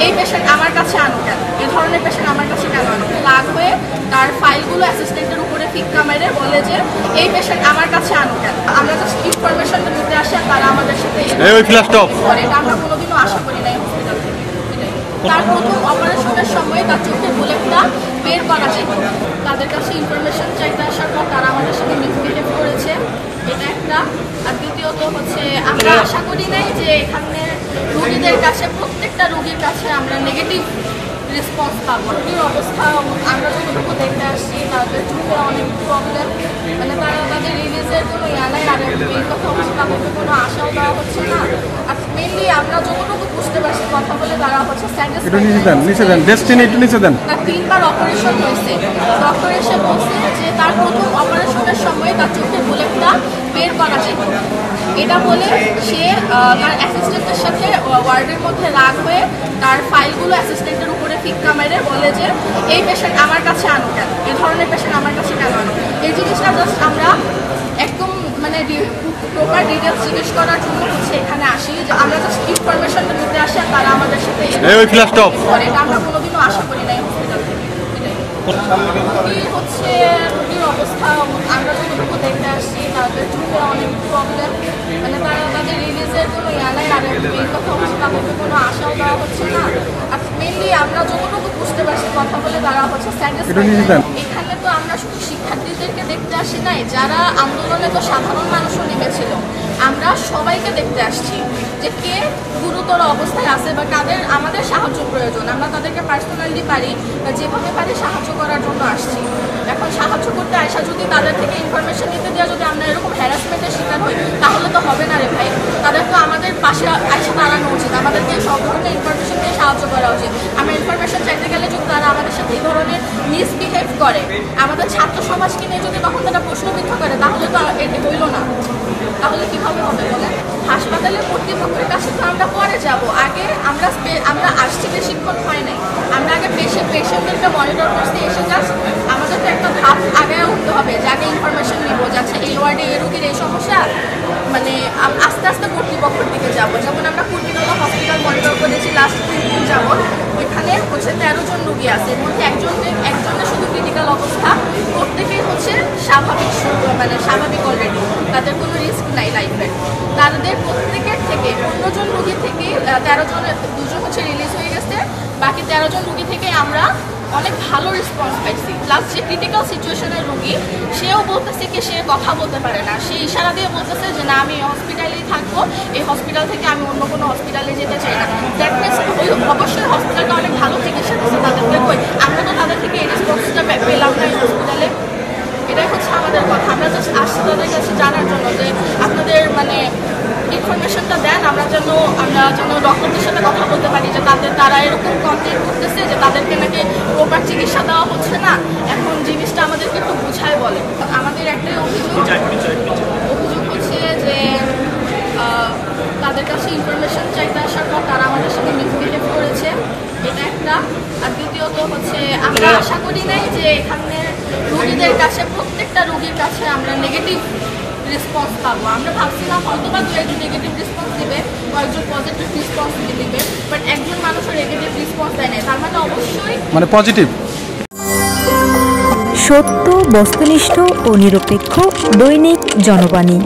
এই পেশেন্ট আমার কাছে আনো কেন, এই ধরনের পেশেন্ট আমার কাছে কেন আনো, রাগ হয়ে তার ফাইলগুলো অ্যাসিস্ট্যান্টের উপরে ফিক্কা মেরে বলে যে এই পেশেন্ট আমার কাছে আনো কেন। আমরা জাস্ট ইনফরমেশনটা নিতে আসি আর তারা আমাদের সাথে এটা আমরা কোনোদিনও আশা করি নাই হসপিটাল থেকে। তার প্রথম অপারেশনের সময় তার চোখের বুলেটটা বের করা যায়, তাদের কাছে ইনফরমেশন চাইতে আসার পর তারা আমাদের সাথে মিসবিহেভ করেছে, এটা একটা। আর দ্বিতীয়ত হচ্ছে আমরা আশা করি নাই যে এখানে রোগীদের কাছে প্রত্যেকটা রোগীর কাছে আমরা নেগেটিভ রেসপন্স পাবো। রোগীর অবস্থা আমরা যতটুকু দেখতে আসছি তাদের চোখে অনেক প্রবলেম, মানে তারা তাদের রিলিজের কোনো নাই। আর এই কথা হচ্ছে তাদেরকে কোনো আশাও দেওয়া হচ্ছে না। আর মেনলি আমরা যতটুকু বুঝতে পারছি কথা বলে তারা হচ্ছে না, 3বার অপারেশন হয়েছে। ডক্টর এসে বলছে যে তার প্রথম অপারেশনের সময় তার চোখের বুলেটটা বের করা যায়, এটা বলে সে তার অ্যাসিস্ট্যান্টের সাথে ওয়ার্ডের মধ্যে রাগ হয়ে তার ফাইলগুলো অ্যাসিস্ট্যান্টের উপরে ফিক্কা মেরে বলে যে এই পেশেন্ট আমার কাছে আনো কেন, এই ধরনের পেশেন্ট আমার কাছে কেন আনো। এই জিনিসটা জাস্ট আমরা একদম মানে প্রপার ডিটেলস জিজ্ঞেস করার জন্য হচ্ছে এখানে আসি, যে আমরা জাস্ট ইনফরমেশনটা নিতে আসি আর তারা আমাদের সাথে এটা আমরা কোনোদিনও আশা করি নাই হসপিটাল থেকে। হচ্ছে রোগীর অবস্থা আমরা যতটুকু দেখতে আসছি তাদের চোখে অনেক প্রবলেম, মানে তারা তাদের রিলিজের কোনো নাই। আর এই কথা হচ্ছে তাদেরকে কোনো আশাও দেওয়া হচ্ছে না। আর মেনলি আমরা যতটুকু বুঝতে পারছি কথা বলে তারা হচ্ছে এখানে তো আমরা শুধু শিক্ষার্থীদেরকে দেখতে আসি নাই, যারা আন্দোলনে তো সাধারণ মানুষও নেমেছিল, আমরা সবাইকে দেখতে আসছি যে কে গুরুতর অবস্থায় আছে বা কাদের আমাদের সাহায্য প্রয়োজন। আমরা তাদেরকে পার্সোনালি পারি বা যেভাবে পারি সাহায্য করার জন্য আসছি। এখন সাহায্য করতে আসা যদি তাদের থেকে ইনফরমেশন নিতে দেওয়া যদি আমরা এরকম হ্যারাসমেন্টের শিকার হই তাহলে তো হবে না রে ভাই। তাদের তো আমাদের পাশে এসে দাঁড়ানো উচিত, আমাদেরকে সব ধরনের ইনফরমেশন দিয়ে সাহায্য করা উচিত। আমরা ইনফরমেশন চাইতে গেলে যদি তারা আমাদের সাথে এই ধরনের মিসবিহেভ করে, আমাদের ছাত্র সমাজকে নিয়ে যদি তখন তারা প্রশ্নবিদ্ধ করে, তাহলে তো এটি হইল না। তাহলে কিভাবে হবে বলে? হাসপাতালে কর্তৃপক্ষের কাছে তো আমরা পরে যাব, আগে আমরা আসছি বেশিক্ষণ হয় নাই, আমরা আগে পেশেন্টদেরকে মনিটর করতে এসে জাস্ট আমাদের তো একটা ধাপ আগে উঠতে হবে, যে আগে ইনফরমেশন নিব যাচ্ছে এই ওয়ার্ডে এই রোগীর এই সমস্যা, মানে আস্তে আস্তে কর্তৃপক্ষের দিকে যাবো। যেমন আমরা কুর্মিটোলা হসপিটাল মনিটর করেছি লাস্ট 3 দিন যাবত, ওইখানে হচ্ছে 13 জন রোগী আছে, এর মধ্যে একজনের শুধু ক্রিটিক্যাল অবস্থা, প্রত্যেকেই হচ্ছে স্বাভাবিক অলরেডি, তাদের কোনো রিস্ক নাই লাইফের। তাদের প্রত্যেকের থেকে 15 জন রোগী থেকে 13 জনের 2 জন হচ্ছে রিলিজ হয়ে গেছে, বাকি 13 জন রোগী থেকে আমরা অনেক ভালো রেসপন্স পাইছি। প্লাস যে ক্রিটিক্যাল সিচুয়েশনের রোগী সেও বলতেছে কি সে কথা বলতে পারে না, সে ইশারা দিয়ে বলতেছে যে না আমি হসপিটালেই থাকবো, এই হসপিটাল থেকে আমি অন্য কোনো হসপিটালে যেতে চাই না। দ্যাট মিনস অবশ্যই হসপিটালটা অনেক ভালো চিকিৎসা দিচ্ছে তাদেরকে, কই আমরা তো তাদের থেকে এই রেসপন্সটা পেলাম না এই হসপিটালে। এটাই হচ্ছে আমাদের কথা, আমরা জাস্ট আসছি তাদের কাছে জানার জন্য যে আপনাদের মানে ইনফরমেশনটা দেন, আমরা যেন ডক্টরদের সাথে কথা বলতে পারি যে তারা এরকম কমপ্লেন করতেছে যে তাদেরকে নাকি প্রপার চিকিৎসা দেওয়া হচ্ছে না। এখন জিনিসটা আমাদেরকে একটু বুঝায় বলে। আমাদের একটাই অভিযোগ হচ্ছে যে তাদের কাছে ইনফরমেশন চাইতে আসার পর তারা আমাদের সাথে মিসবিহেভ করেছে, এটা একটা। আর দ্বিতীয়ত হচ্ছে আমরা আশা করি নাই যে এখানে রোগীদের কাছে প্রত্যেকটা রোগীর কাছে আমরা নেগেটিভ রেসপন্স পাবো। আমরা ভাবছিলাম হয়তো বা 2-1 নেগেটিভ রেসপন্স দিবে, কয়েকজন পজিটিভ রেসপন্স দিবে, বাট একজন মানুষের নেগেটিভ রেসপন্স দেয় নাই, তার মানে অবশ্যই মানে পজিটিভ। সত্য, বস্তুনিষ্ঠ ও নিরপেক্ষ দৈনিক জনবাণী।